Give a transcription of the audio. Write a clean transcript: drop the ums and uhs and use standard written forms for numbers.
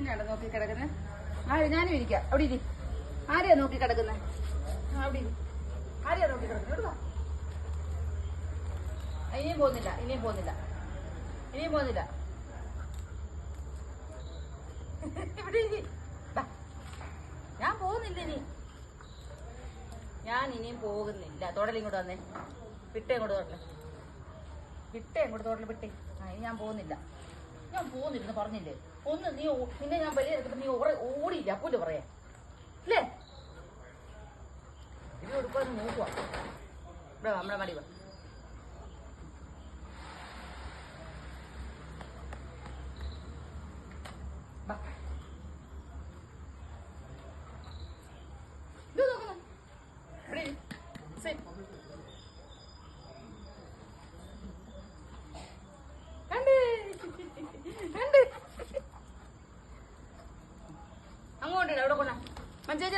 കുഞ്ഞാണ് നോക്കി കിടക്കുന്നത്. ആര്? ഞാനും ഇരിക്കാം. അവിടെ ഇരി. ആരെയാ നോക്കി കിടക്കുന്നത്? അവിടെ ഇരി. ആരെയാ നോക്കി കിടക്കുന്നത്? എടുക്കാം. ഇനിയും പോകുന്നില്ല. ഇവിടെ ഇരി. ഞാൻ പോകുന്നില്ല ഇനി. ഞാൻ ഇനിയും പോകുന്നില്ല. തൊടലും ഇങ്ങോട്ട് വന്നേ. വിട്ടേ അങ്ങോട്ട് തൊടല്. വിട്ടേ. ഇനി ഞാൻ പോകുന്നില്ല പറഞ്ഞില്ലേ. ഒന്ന് നീ നിന്നെ ഞാൻ വലിയ നീ ഓടിയില്ല. അപ്പൂല് പറയാ അല്ലേ? ഇത് കൊടുക്കാന്ന് നോക്കുക. ഇവിടെ നമ്മളെ മടി അങ്ങോട്ട് അവിടെ കൊണ്ട മഞ്ചേരി